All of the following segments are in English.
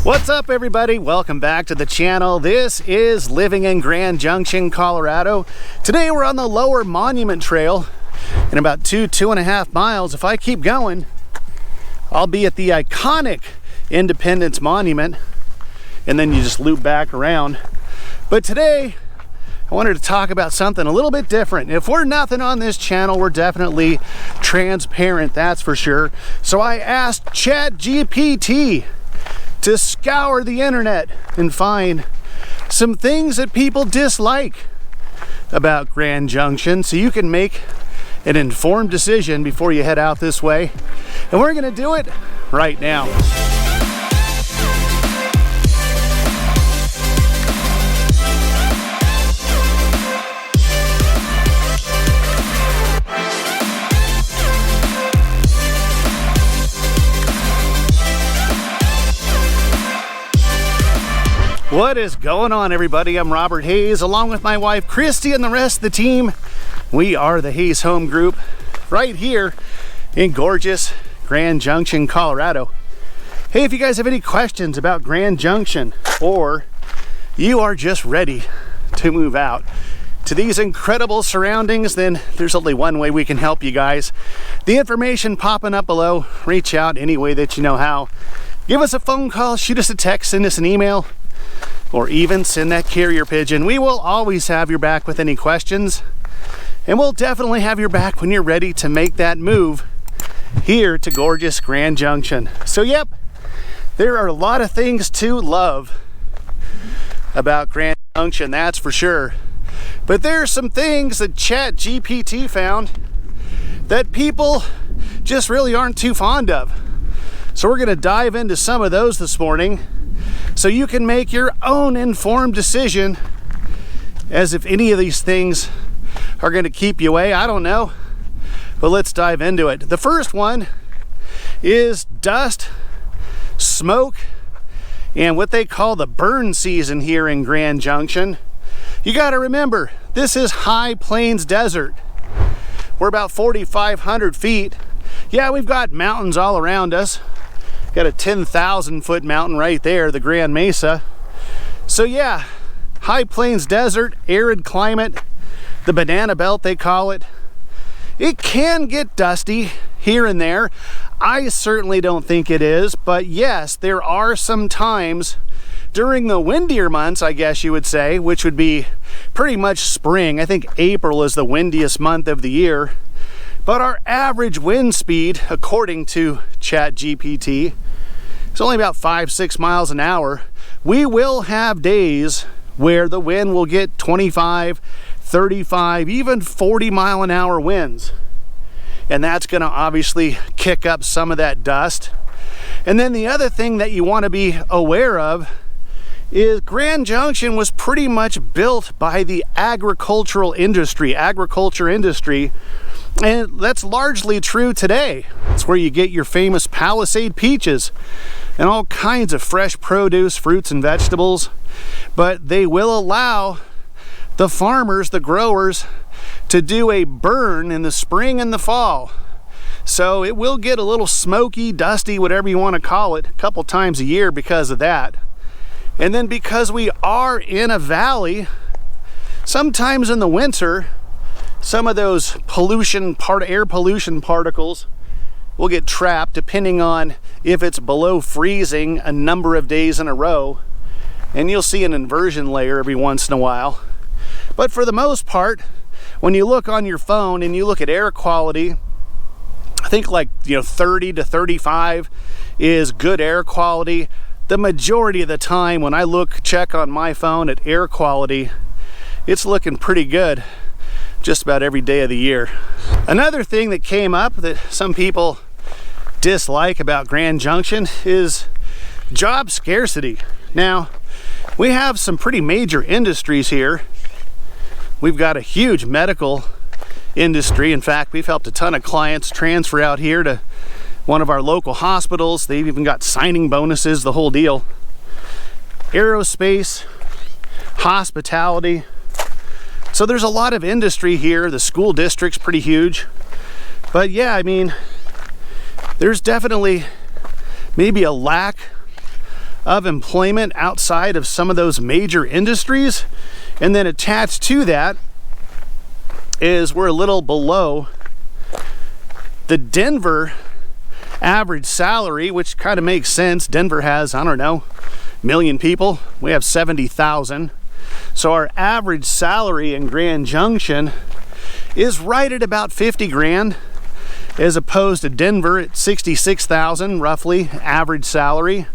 What's up, everybody? Welcome back to the channel. This is living in Grand Junction, Colorado. Today we're on the Lower Monument Trail. In about 2.5 miles, if I keep going, I'll be at the iconic Independence Monument, and then you just loop back around. But today I wanted to talk about something a little bit different. If we're nothing on this channel, we're definitely transparent, that's for sure. So I asked Chat GPT to scour the internet and find some things that people dislike about Grand Junction so you can make an informed decision before you head out this way. And we're gonna do it right now. What is going on, everybody? I'm Robert Hayes, along with my wife Christie and the rest of the team. We are the Hayes Home Group right here in gorgeous Grand Junction, Colorado. Hey, if you guys have any questions about Grand Junction, or you are just ready to move out to these incredible surroundings, then there's only one way we can help you guys. The information popping up below. Reach out any way that you know how. Give us a phone call, shoot us a text, send us an email, or even send that carrier pigeon. We will always have your back with any questions, and we'll definitely have your back when you're ready to make that move here to gorgeous Grand Junction. So yep, there are a lot of things to love about Grand Junction, that's for sure. But there are some things that Chat GPT found that people just really aren't too fond of. So we're gonna dive into some of those this morning, so you can make your own informed decision as if any of these things are going to keep you away. I don't know, but let's dive into it. The first one is dust, smoke, and what they call the burn season here in Grand Junction. You got to remember, this is high plains desert. We're about 4,500 feet. Yeah, we've got mountains all around us. Got a 10,000 foot mountain right there, the Grand Mesa. So yeah, high plains desert, arid climate, the banana belt they call it. It can get dusty here and there. I certainly don't think it is, but yes, there are some times during the windier months, I guess you would say, which would be pretty much spring. I think April is the windiest month of the year. But our average wind speed, according to Chat GPT, is only about 5-6 miles an hour. We will have days where the wind will get 25, 35, even 40 mile an hour winds. And that's gonna obviously kick up some of that dust. And then the other thing that you wanna be aware of is Grand Junction was pretty much built by the agriculture industry, and that's largely true today. It's where you get your famous Palisade peaches and all kinds of fresh produce, fruits and vegetables. But they will allow the farmers, the growers, to do a burn in the spring and the fall. So it will get a little smoky, dusty, whatever you want to call it, a couple times a year because of that. And then because we are in a valley, sometimes in the winter, some of those air pollution particles will get trapped depending on if it's below freezing a number of days in a row. And you'll see an inversion layer every once in a while. But for the most part, when you look on your phone and you look at air quality, I think 30 to 35 is good air quality. The majority of the time when I check on my phone at air quality, it's looking pretty good just about every day of the year. Another thing that came up that some people dislike about Grand Junction is job scarcity. Now, we have some pretty major industries here. We've got a huge medical industry. In fact, we've helped a ton of clients transfer out here to one of our local hospitals. They've even got signing bonuses, the whole deal. Aerospace, hospitality. So there's a lot of industry here. The school district's pretty huge. But yeah, I mean, there's definitely maybe a lack of employment outside of some of those major industries. And then attached to that is we're a little below the Denver average salary, which kind of makes sense. Denver has, I don't know, a million people. We have 70,000. So our average salary in Grand Junction is right at about 50 grand, as opposed to Denver at 66,000 roughly average salary.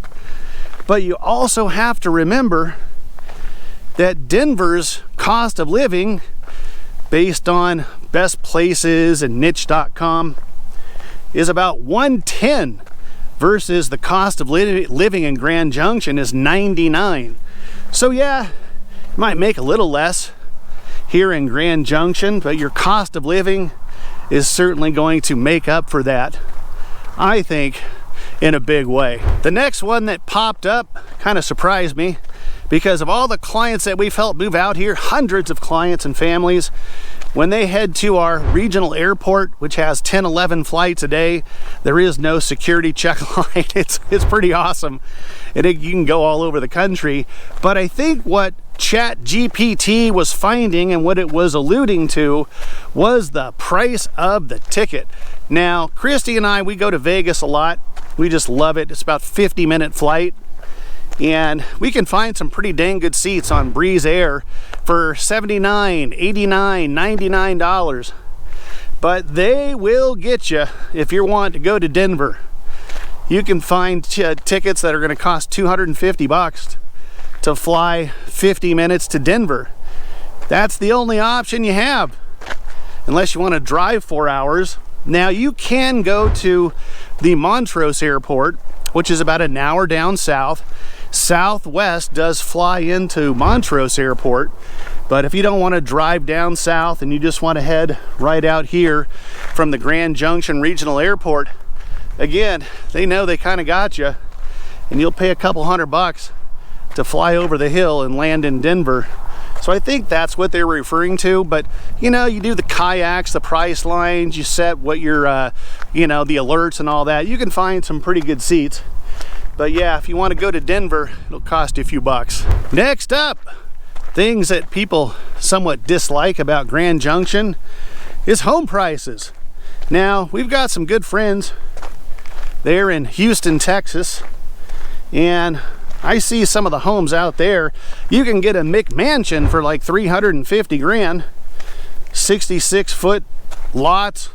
But you also have to remember that Denver's cost of living, based on best places and niche.com, is about 110 versus the cost of living in Grand Junction is 99. So yeah, you might make a little less here in Grand Junction, but your cost of living is certainly going to make up for that, I think, in a big way. The next one that popped up kind of surprised me, because of all the clients that we've helped move out here, hundreds of clients and families, when they head to our regional airport, which has 10, 11 flights a day, there is no security check line. It's pretty awesome. And you can go all over the country. But I think what Chat GPT was finding and what it was alluding to was the price of the ticket. Now, Christie and I, we go to Vegas a lot. We just love it. It's about a 50-minute flight. And we can find some pretty dang good seats on Breeze Air for $79, $89, $99. But they will get you if you're wanting to go to Denver. You can find tickets that are going to cost $250 to fly 50 minutes to Denver. That's the only option you have, unless you want to drive 4 hours. Now, you can go to the Montrose Airport, which is about an hour down south. Southwest does fly into Montrose Airport, but if you don't want to drive down south and you just want to head right out here from the Grand Junction Regional Airport, again, they know they kind of got you, and you'll pay a couple $100 to fly over the hill and land in Denver. So I think that's what they're referring to. But you know, you do the kayaks, the price lines, you set what your you know, the alerts and all that, you can find some pretty good seats. But yeah, if you want to go to Denver, it'll cost you a few bucks. Next up, things that people somewhat dislike about Grand Junction is home prices. Now, we've got some good friends there in Houston, Texas, and I see some of the homes out there. You can get a McMansion for like 350 grand, 66-foot lots,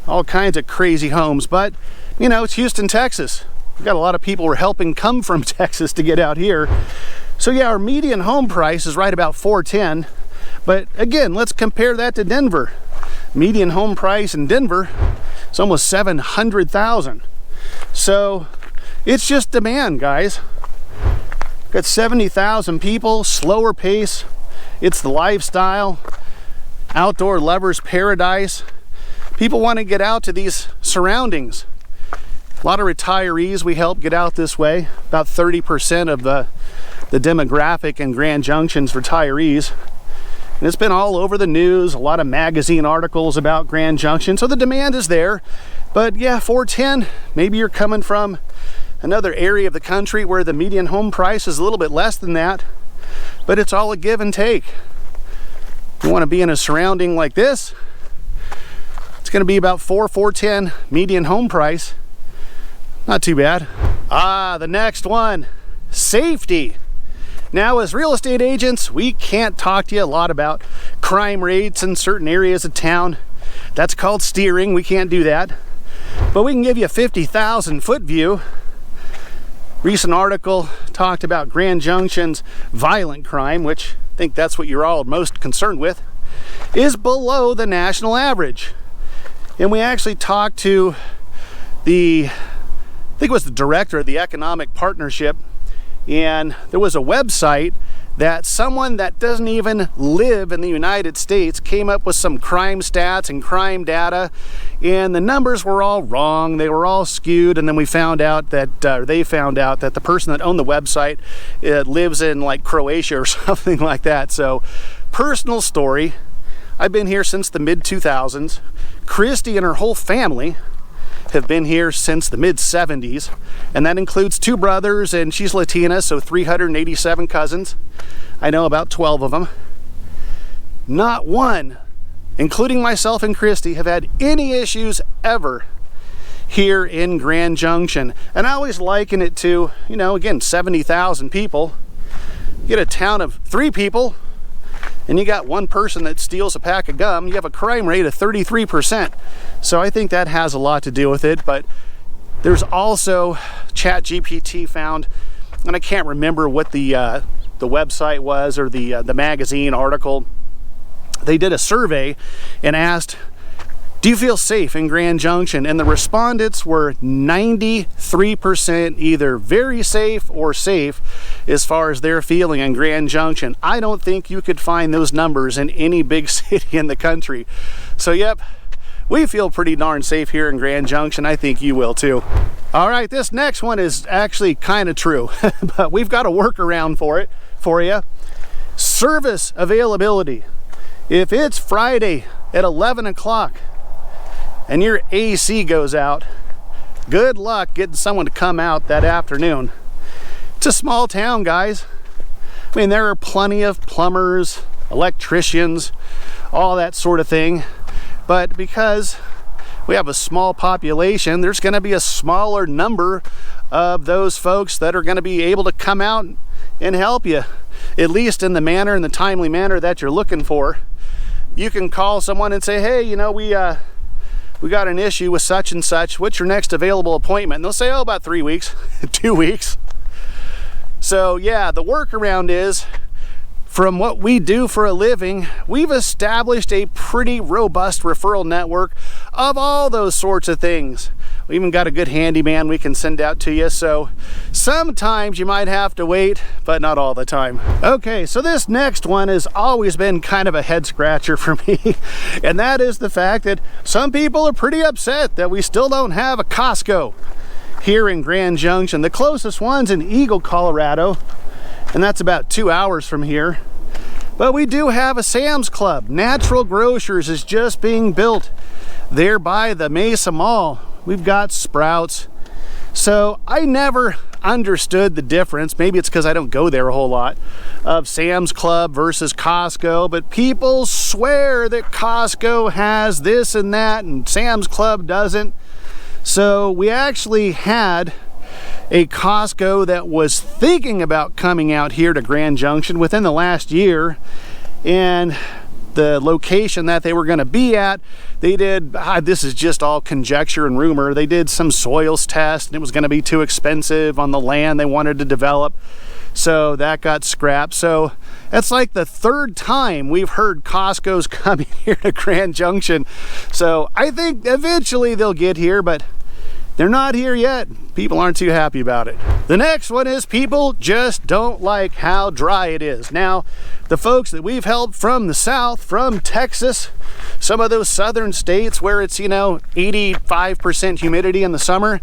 all kinds of crazy homes. But you know, it's Houston, Texas. We've got a lot of people who are helping come from Texas to get out here. So yeah, our median home price is right about 410. But again, let's compare that to Denver. Median home price in Denver is almost 700,000. So it's just demand, guys. Got 70,000 people, slower pace. It's the lifestyle, outdoor lovers paradise. People want to get out to these surroundings. A lot of retirees we help get out this way. About 30% of the demographic in Grand Junction's retirees. And it's been all over the news, a lot of magazine articles about Grand Junction. So the demand is there. But yeah, 410, maybe you're coming from another area of the country where the median home price is a little bit less than that. But it's all a give and take. You want to be in a surrounding like this, it's going to be about 410 median home price. Not too bad. The next one, safety. Now, as real estate agents, we can't talk to you a lot about crime rates in certain areas of town. That's called steering. We can't do that. But we can give you a 50,000 foot view. Recent article talked about Grand Junction's violent crime, which I think that's what you're all most concerned with, is below the national average. And we actually talked to I think it was the director of the economic partnership, and there was a website that someone that doesn't even live in the United States came up with some crime stats and crime data, and the numbers were all wrong. They were all skewed. And then we found out that they found out that the person that owned the website lives in like Croatia or something like that. So, personal story, I've been here since the mid-2000s. Christie and her whole family have been here since the mid-70s, and that includes 2 brothers, and she's Latina, so 387 cousins. I know about 12 of them. Not one, including myself and Christie, have had any issues ever here in Grand Junction. And I always liken it to, you know, again, 70,000 people. You get a town of 3 people, and you got 1 person that steals a pack of gum, you have a crime rate of 33%. So I think that has a lot to do with it. But there's also Chat GPT found, and I can't remember what the website was or the magazine article. They did a survey and asked, do you feel safe in Grand Junction? And the respondents were 93% either very safe or safe as far as their feeling in Grand Junction. I don't think you could find those numbers in any big city in the country. So yep, we feel pretty darn safe here in Grand Junction. I think you will too. All right, this next one is actually kind of true, but we've got a workaround for you. Service availability. If it's Friday at 11 o'clock and your AC goes out, good luck getting someone to come out that afternoon. It's a small town, guys. I mean, there are plenty of plumbers, electricians, all that sort of thing. But because we have a small population, there's going to be a smaller number of those folks that are going to be able to come out and help you, at least in the manner, in the timely manner that you're looking for. You can call someone and say, hey, you know, we got an issue with such and such. What's your next available appointment? And they'll say, oh, about 3 weeks, 2 weeks. So yeah, the workaround is, from what we do for a living, we've established a pretty robust referral network of all those sorts of things. We even got a good handyman we can send out to you. So sometimes you might have to wait, but not all the time. Okay, so this next one has always been kind of a head scratcher for me. And that is the fact that some people are pretty upset that we still don't have a Costco here in Grand Junction. The closest one's in Eagle, Colorado, and that's about 2 hours from here. But we do have a Sam's Club. Natural Grocers is just being built there by the Mesa Mall. We've got Sprouts. So I never understood the difference, maybe it's because I don't go there a whole lot, of Sam's Club versus Costco, but people swear that Costco has this and that and Sam's Club doesn't. So we actually had a Costco that was thinking about coming out here to Grand Junction within the last year, and the location that they were going to be at, they did, this is just all conjecture and rumor, they did some soils test and it was going to be too expensive on the land they wanted to develop, so that got scrapped. So that's like the 3rd time we've heard Costco's coming here to Grand Junction. So I think eventually they'll get here, but they're not here yet. People aren't too happy about it. The next one is people just don't like how dry it is. Now, the folks that we've helped from the south, from Texas, some of those southern states where it's, you know, 85% humidity in the summer,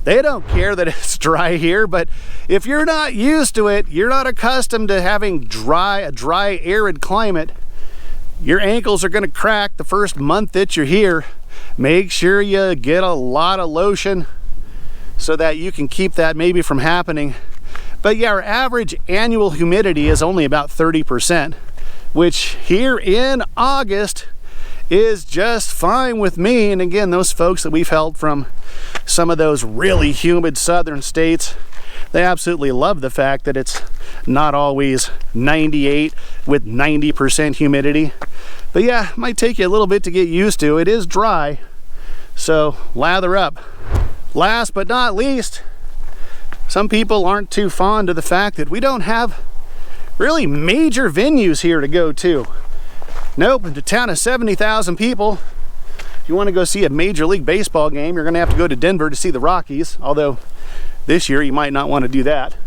they don't care that it's dry here. But if you're not used to it, you're not accustomed to having a dry, arid climate, your ankles are gonna crack the first month that you're here. Make sure you get a lot of lotion so that you can keep that maybe from happening. But yeah, our average annual humidity is only about 30%, which here in August is just fine with me. And again, those folks that we've helped from some of those really humid southern states, they absolutely love the fact that it's not always 98 with 90% humidity. But yeah, it might take you a little bit to get used to. It is dry, so lather up. Last but not least, some people aren't too fond of the fact that we don't have really major venues here to go to. Nope, in a town of 70,000 people, if you want to go see a Major League Baseball game, you're going to have to go to Denver to see the Rockies, although this year you might not want to do that.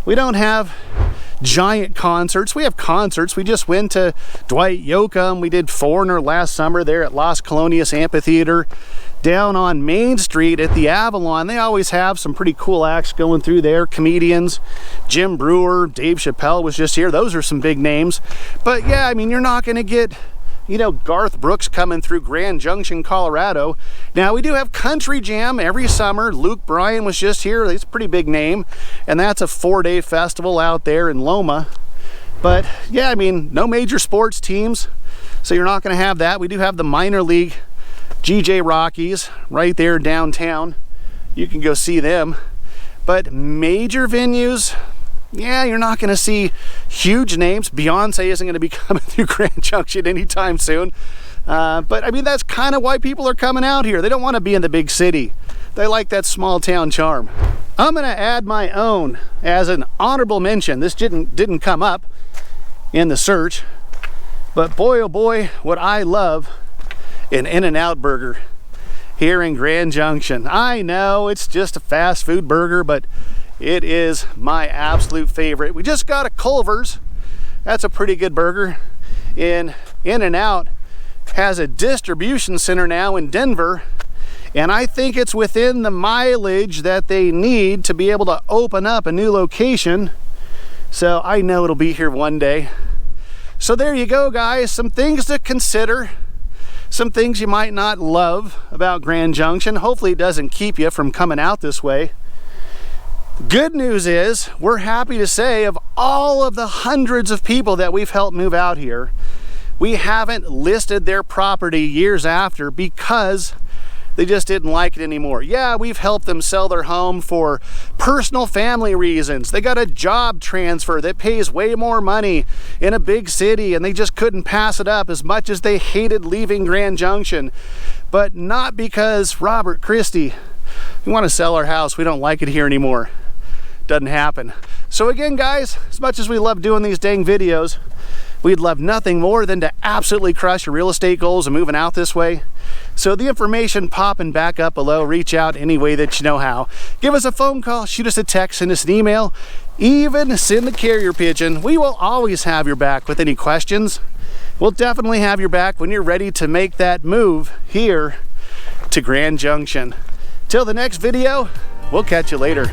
We don't have giant concerts. We have concerts. We just went to Dwight Yoakam. We did Foreigner last summer there at Las Colonias Amphitheater. Down on Main Street at the Avalon, they always have some pretty cool acts going through there. Comedians, Jim Brewer, Dave Chappelle was just here. Those are some big names. But yeah, I mean, you're not going to get, you know, Garth Brooks coming through Grand Junction, Colorado. Now, we do have Country Jam every summer. Luke Bryan was just here. He's a pretty big name. And that's a 4-day festival out there in Loma. But, yeah, I mean, no major sports teams. So you're not going to have that. We do have the minor league GJ Rockies right there downtown. You can go see them. But major venues, yeah, you're not going to see huge names. Beyonce isn't going to be coming through Grand Junction anytime soon. But I mean, that's kind of why people are coming out here. They don't want to be in the big city. They like that small town charm. I'm going to add my own as an honorable mention. This didn't come up in the search, but boy, oh boy, what I love an In-N-Out burger here in Grand Junction. I know it's just a fast food burger, but it is my absolute favorite. We just got a Culver's. That's a pretty good burger. In-N-Out has a distribution center now in Denver, and I think it's within the mileage that they need to be able to open up a new location. So I know it'll be here one day. So there you go, guys. Some things to consider. Some things you might not love about Grand Junction. Hopefully it doesn't keep you from coming out this way. Good news is, we're happy to say, of all of the hundreds of people that we've helped move out here, we haven't listed their property years after because they just didn't like it anymore. Yeah, we've helped them sell their home for personal family reasons. They got a job transfer that pays way more money in a big city and they just couldn't pass it up as much as they hated leaving Grand Junction. But not because, Robert, Christie, we want to sell our house. We don't like it here anymore. Doesn't happen. So again, guys, as much as we love doing these dang videos, we'd love nothing more than to absolutely crush your real estate goals and moving out this way. So the information popping back up below, reach out any way that you know how. Give us a phone call, shoot us a text, send us an email, even send the carrier pigeon. We will always have your back with any questions. We'll definitely have your back when you're ready to make that move here to Grand Junction. Till the next video, we'll catch you later.